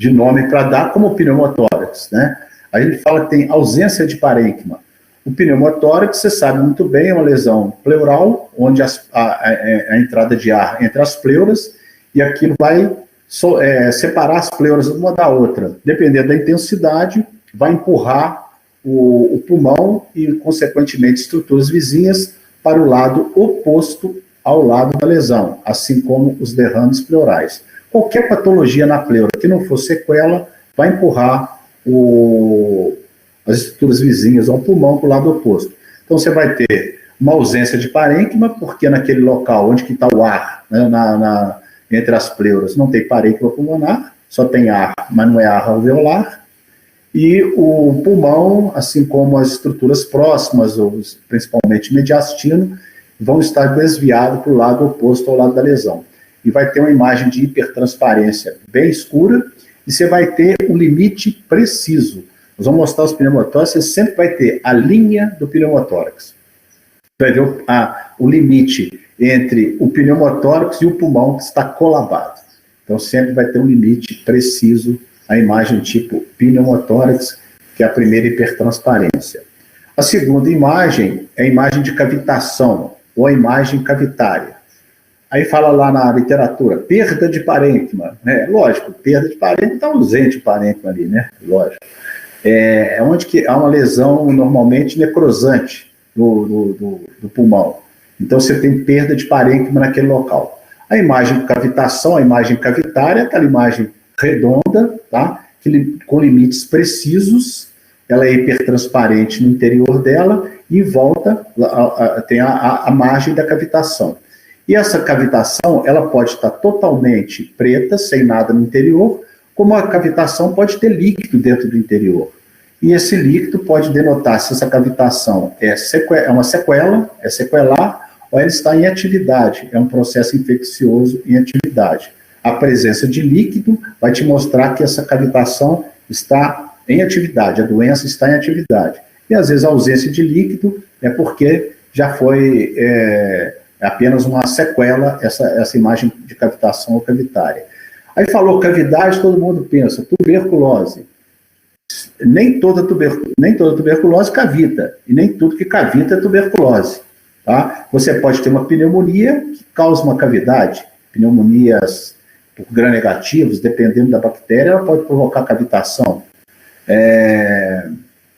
nome para dar como pneumotórax, né? A gente fala que tem ausência de parênquima. O pneumotórax, você sabe muito bem, é uma lesão pleural, onde a entrada de ar entre as pleuras, e aquilo vai separar as pleuras uma da outra. Dependendo da intensidade, vai empurrar o pulmão e, consequentemente, estruturas vizinhas para o lado oposto ao lado da lesão, assim como os derrames pleurais. Qualquer patologia na pleura que não for sequela, vai empurrar as estruturas vizinhas ao pulmão para o lado oposto. Então, você vai ter uma ausência de parênquima, porque naquele local onde está o ar, né, entre as pleuras, não tem parênquima pulmonar, só tem ar, mas não é ar alveolar. E o pulmão, assim como as estruturas próximas, principalmente mediastino, vão estar desviados para o lado oposto ao lado da lesão. E vai ter uma imagem de hipertransparência bem escura, e você vai ter um limite preciso. Nós vamos mostrar os pneumotórax, você sempre vai ter a linha do pneumotórax. Você vai ver o limite entre o pneumotórax e o pulmão que está colabado. Então sempre vai ter um limite preciso, a imagem tipo pneumotórax, que é a primeira hipertransparência. A segunda imagem é a imagem de cavitação, ou a imagem cavitária. Aí fala lá na literatura, perda de parênquima, né? Lógico, perda de parênquima, está ausente o parênquima ali, né? Lógico. É onde que há uma lesão normalmente necrosante do pulmão. Então você tem perda de parênquima naquele local. A imagem de cavitação, a imagem cavitária, aquela imagem redonda, tá? Com limites precisos, ela é hipertransparente no interior dela e em volta tem a margem da cavitação. E essa cavitação, ela pode estar totalmente preta, sem nada no interior, como a cavitação pode ter líquido dentro do interior. E esse líquido pode denotar se essa cavitação é uma sequela, é sequelar, ou ela está em atividade, é um processo infeccioso em atividade. A presença de líquido vai te mostrar que essa cavitação está em atividade, a doença está em atividade. E às vezes a ausência de líquido é porque já foi apenas uma sequela, essa imagem de cavitação ou cavitária. Aí falou cavidade, todo mundo pensa, tuberculose. Nem toda tuberculose cavita, e nem tudo que cavita é tuberculose. Tá? Você pode ter uma pneumonia que causa uma cavidade, pneumonias por gram-negativos, dependendo da bactéria, ela pode provocar cavitação.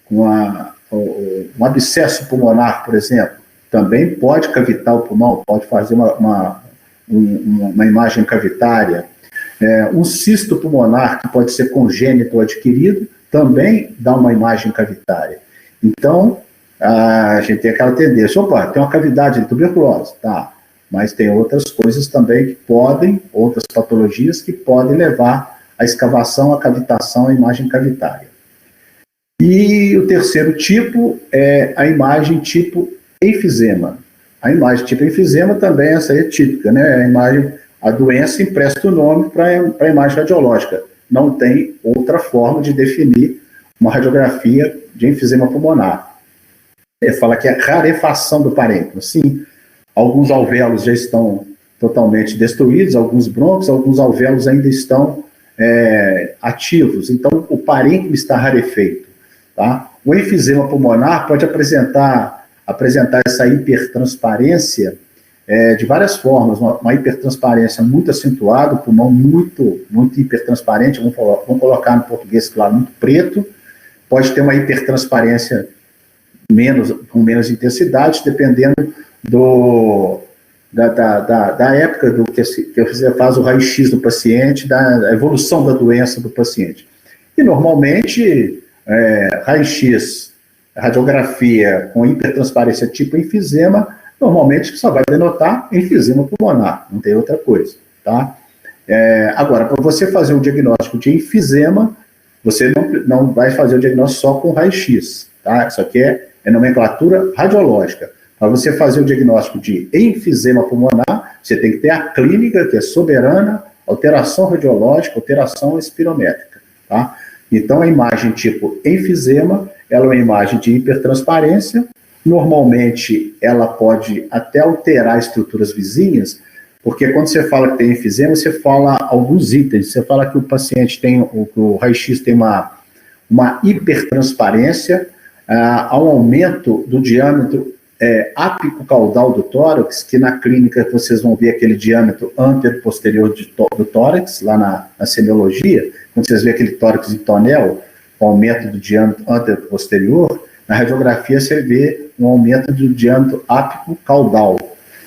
Um abscesso pulmonar, por exemplo, também pode cavitar o pulmão, pode fazer uma imagem cavitária. Um cisto pulmonar, que pode ser congênito ou adquirido, também dá uma imagem cavitária. Então, a gente tem aquela tendência, opa, tem uma cavidade de tuberculose, tá, mas tem outras coisas também que podem, outras patologias que podem levar à escavação, à cavitação, à imagem cavitária. E o terceiro tipo é a imagem tipo enfisema. A imagem tipo enfisema também, essa aí é típica, né? A doença empresta o nome para a imagem radiológica. Não tem outra forma de definir uma radiografia de enfisema pulmonar. Fala que é rarefação do parênquima. Sim, alguns alvéolos já estão totalmente destruídos, alguns brônquios, alguns alvéolos ainda estão ativos. Então, o parênquima está rarefeito. Tá? O enfisema pulmonar pode apresentar essa hipertransparência de várias formas, uma hipertransparência muito acentuada, o pulmão muito hipertransparente, vamos colocar no português, claro, muito preto, pode ter uma hipertransparência com menos intensidade, dependendo da época do que você faz o raio-x do paciente, da evolução da doença do paciente. E, normalmente, raio-x, radiografia com hipertransparência tipo enfisema, normalmente só vai denotar enfisema pulmonar, não tem outra coisa, tá? Agora, para você fazer o diagnóstico de enfisema, você não vai fazer o diagnóstico só com raio-x, tá? Isso aqui é nomenclatura radiológica. Para você fazer o diagnóstico de enfisema pulmonar, você tem que ter a clínica, que é soberana, alteração radiológica, alteração espirométrica, tá? Então, a imagem tipo enfisema, ela é uma imagem de hipertransparência. Normalmente, ela pode até alterar estruturas vizinhas, porque quando você fala que tem enfisema, você fala alguns itens. Você fala que o paciente o raio-x tem uma hipertransparência, há um aumento do diâmetro ápico-caudal do tórax, que na clínica vocês vão ver aquele diâmetro antero-posterior do tórax, lá na semiologia, quando vocês veem aquele tórax em tonel, o aumento do diâmetro antero-posterior, na radiografia você vê um aumento do diâmetro ápico-caudal.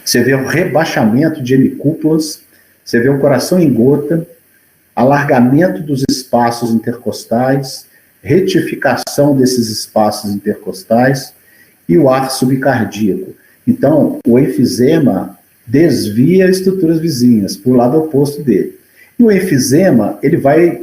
Você vê um rebaixamento de hemicúpulas, você vê o coração em gota, alargamento dos espaços intercostais, retificação desses espaços intercostais e o ar subcardíaco. Então, o enfisema desvia estruturas vizinhas para o lado oposto dele. E o enfisema, ele vai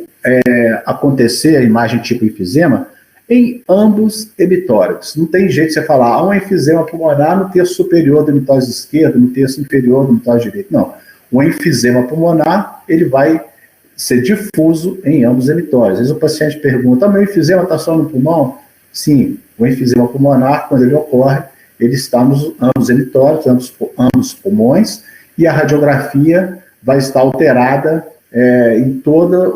acontecer, a imagem tipo enfisema, em ambos hemitórax. Não tem jeito de você falar, um enfisema pulmonar no terço superior do hemitórax esquerdo, no terço inferior do hemitórax direito. Não. O enfisema pulmonar, ele vai ser difuso em ambos os hemitórax. Às vezes o paciente pergunta, meu enfisema está só no pulmão? Sim, o enfisema pulmonar, quando ele ocorre, ele está nos ambos hemitórax, ambos pulmões, e a radiografia vai estar alterada em toda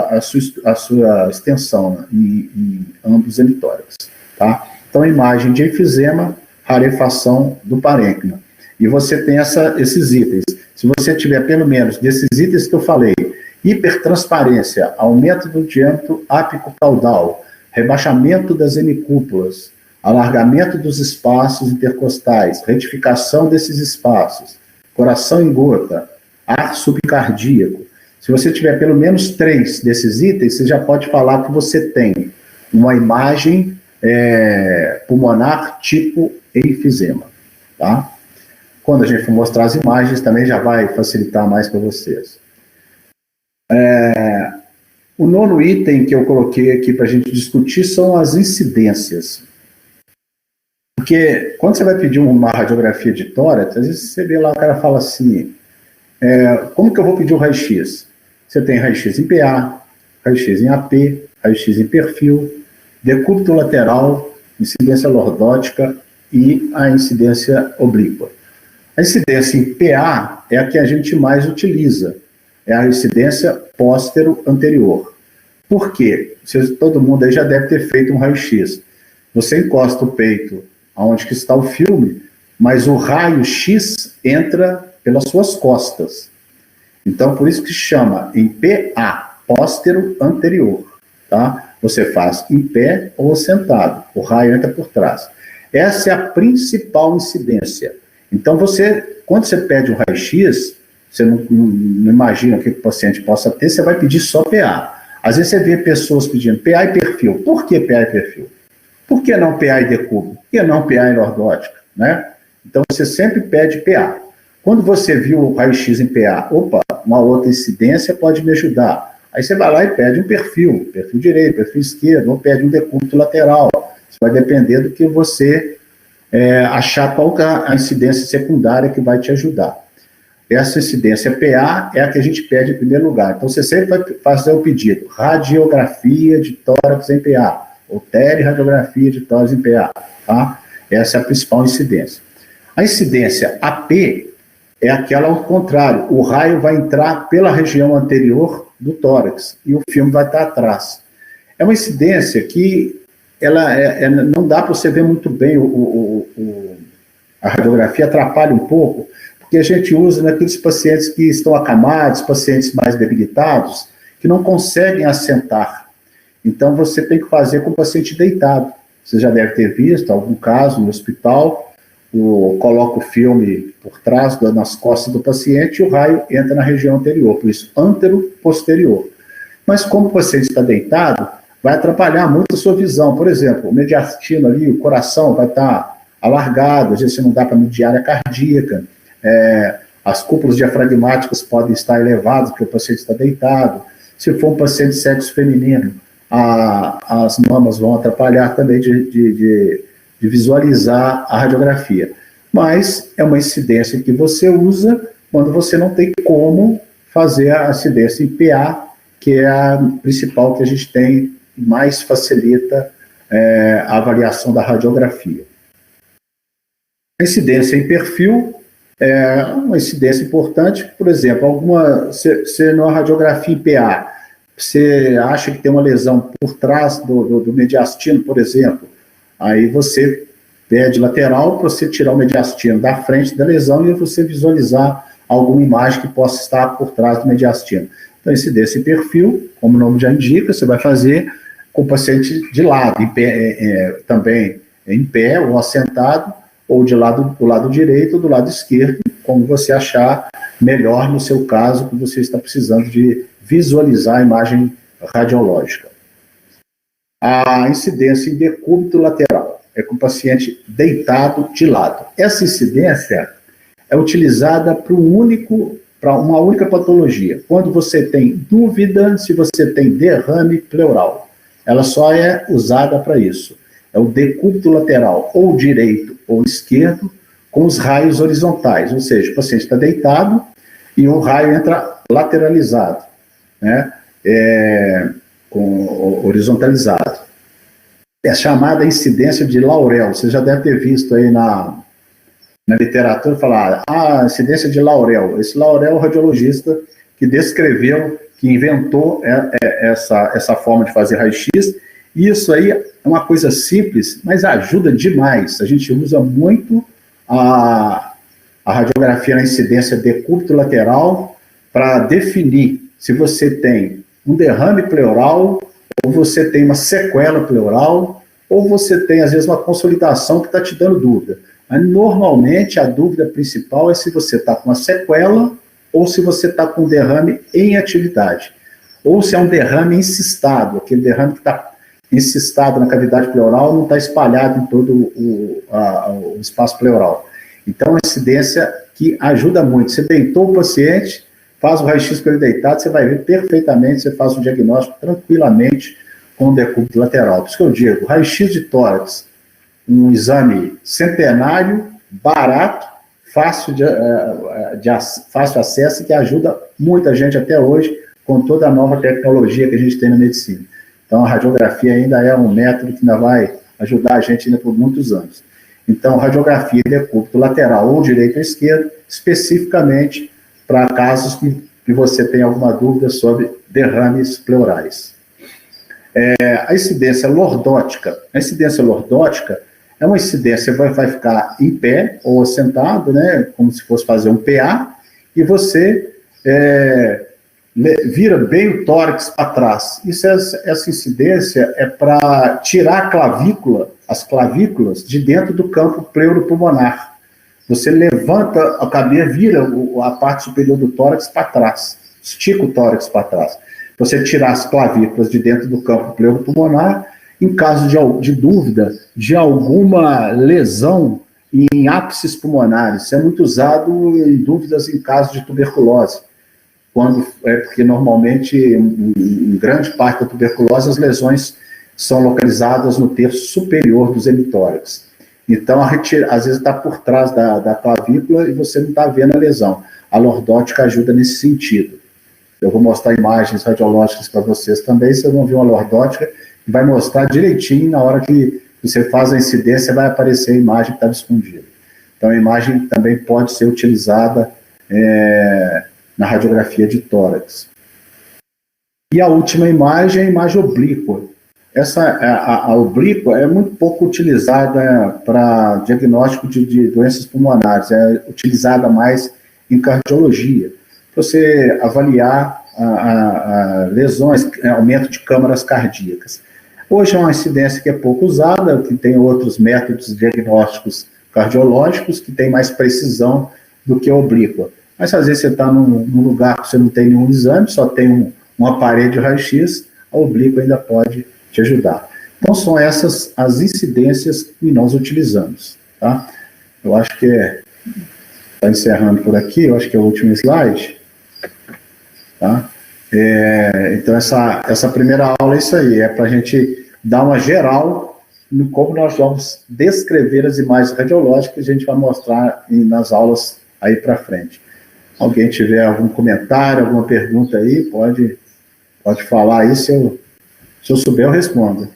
a sua extensão, né, em ambos os hemitórax. Tá? Então, a imagem de enfisema, rarefação do parênquima. E você tem esses itens. Se você tiver pelo menos desses itens que eu falei, hipertransparência, aumento do diâmetro ápico-caudal, rebaixamento das hemicúpulas, alargamento dos espaços intercostais, retificação desses espaços, coração em gota, ar subcardíaco. Se você tiver pelo menos 3 desses itens, você já pode falar que você tem uma imagem pulmonar tipo enfisema, tá? Quando a gente for mostrar as imagens, também já vai facilitar mais para vocês. O 9º item que eu coloquei aqui para a gente discutir são as incidências. Porque quando você vai pedir uma radiografia de tórax, às vezes você vê lá, o cara fala assim, como que eu vou pedir o raio-x? Você tem raio-x em PA, raio-x em AP, raio-x em perfil, decúbito lateral, incidência lordótica e a incidência oblíqua. A incidência em PA é a que a gente mais utiliza, é a incidência póstero-anterior. Por quê? Todo mundo aí já deve ter feito um raio-x. Você encosta o peito aonde que está o filme, mas o raio-x entra pelas suas costas. Então, por isso que chama em PA, póstero-anterior. Tá? Você faz em pé ou sentado, o raio entra por trás. Essa é a principal incidência. Então, quando você pede um raio-x, você não imagina o que o paciente possa ter, você vai pedir só PA. Às vezes você vê pessoas pedindo PA e perfil. Por que PA e perfil? Por que não PA e decúbito? Por que não PA e lordótica? Né? Então, você sempre pede PA. Quando você viu o raio-x em PA, opa, uma outra incidência pode me ajudar. Aí você vai lá e pede um perfil direito, perfil esquerdo, ou pede um decúbito lateral. Isso vai depender do que você achar qual que é a incidência secundária que vai te ajudar. Essa incidência PA é a que a gente pede em primeiro lugar. Então, você sempre vai fazer o pedido, radiografia de tórax em PA, ou teleradiografia de tórax em PA. Tá? Essa é a principal incidência. A incidência AP é aquela ao contrário, o raio vai entrar pela região anterior do tórax e o filme vai estar atrás. É uma incidência que não dá para você ver muito bem a radiografia, atrapalha um pouco, porque a gente usa naqueles pacientes que estão acamados, pacientes mais debilitados, que não conseguem assentar. Então, você tem que fazer com o paciente deitado. Você já deve ter visto algum caso no hospital, coloca o filme por trás, nas costas do paciente, e o raio entra na região anterior, por isso, antero-posterior. Mas como o paciente está deitado, vai atrapalhar muito a sua visão. Por exemplo, o mediastino ali, o coração vai estar alargado, às vezes você não dá para medir a área cardíaca, as cúpulas diafragmáticas podem estar elevadas porque o paciente está deitado. Se for um paciente de sexo feminino, as mamas vão atrapalhar também de visualizar a radiografia. Mas é uma incidência que você usa quando você não tem como fazer a incidência em PA, que é a principal que a gente tem e mais facilita a avaliação da radiografia. A incidência em perfil é uma incidência importante, por exemplo, se na radiografia em PA, você acha que tem uma lesão por trás do mediastino, por exemplo, aí você pede lateral para você tirar o mediastino da frente da lesão e você visualizar alguma imagem que possa estar por trás do mediastino. Então, incidência em perfil, como o nome já indica, você vai fazer com o paciente de lado, também em pé ou assentado, ou do lado direito ou do lado esquerdo, como você achar melhor no seu caso, que você está precisando de visualizar a imagem radiológica. A incidência em decúbito lateral é com o paciente deitado de lado. Essa incidência é utilizada para uma única patologia. Quando você tem dúvida se você tem derrame pleural, ela só é usada para isso. É o decúbito lateral, ou direito ou esquerdo, com os raios horizontais, ou seja, o paciente está deitado e o raio entra lateralizado, né? Horizontalizado. É chamada incidência de Laurel. Você já deve ter visto aí na literatura falar, incidência de Laurel. Esse Laurel é o radiologista que descreveu, que inventou essa forma de fazer raio-x. E isso aí é uma coisa simples, mas ajuda demais. A gente usa muito a radiografia na incidência decúbito lateral para definir se você tem um derrame pleural, ou você tem uma sequela pleural, ou você tem, às vezes, uma consolidação que está te dando dúvida. Mas, normalmente, a dúvida principal é se você está com uma sequela ou se você está com um derrame em atividade. Ou se é um derrame encistado, aquele derrame que está encistado na cavidade pleural não está espalhado em todo o espaço pleural. Então, é uma incidência que ajuda muito. Você deitou o paciente, faz o raio-x para ele deitado, você vai ver perfeitamente, você faz um diagnóstico tranquilamente com o decúbito lateral. Por isso que eu digo, raio-x de tórax, um exame centenário, barato, fácil acesso e que ajuda muita gente até hoje com toda a nova tecnologia que a gente tem na medicina. Então, a radiografia ainda é um método que ainda vai ajudar a gente ainda por muitos anos. Então, radiografia de decúbito lateral ou direito ou esquerdo, especificamente para casos que que você tem alguma dúvida sobre derrames pleurais. A incidência lordótica. A incidência lordótica é uma incidência que vai ficar em pé ou sentado, né, como se fosse fazer um PA, e você vira bem o tórax para trás. Essa incidência é para tirar as clavículas de dentro do campo pleuropulmonar. Você levanta a cabeça, vira a parte superior do tórax para trás, estica o tórax para trás. Você tirar as clavículas de dentro do campo pleuropulmonar, em caso de dúvida de alguma lesão em ápices pulmonares. Isso é muito usado em dúvidas em caso de tuberculose. Porque normalmente, em grande parte da tuberculose, as lesões são localizadas no terço superior dos hemitórax. Então, às vezes está por trás da clavícula e você não está vendo a lesão. A lordótica ajuda nesse sentido. Eu vou mostrar imagens radiológicas para vocês também, vocês vão ver uma lordótica, que vai mostrar direitinho, na hora que você faz a incidência, vai aparecer a imagem que estava escondida. Então, a imagem também pode ser utilizada na radiografia de tórax. E a última imagem é a imagem oblíqua. A oblíqua é muito pouco utilizada para diagnóstico de doenças pulmonares, é utilizada mais em cardiologia. Você avaliar lesões, aumento de câmaras cardíacas. Hoje é uma incidência que é pouco usada, que tem outros métodos diagnósticos cardiológicos que tem mais precisão do que a oblíqua. Mas às vezes você está num lugar que você não tem nenhum exame, só tem um aparelho de raio-x, a oblíqua ainda pode te ajudar. Então são essas as incidências que nós utilizamos. Tá? Eu acho que está encerrando por aqui, eu acho que é o último slide. Tá? Então essa primeira aula é isso aí, é para a gente dar uma geral no como nós vamos descrever as imagens radiológicas, a gente vai mostrar nas aulas aí para frente. Alguém tiver algum comentário, alguma pergunta aí, pode falar aí, se eu souber eu respondo.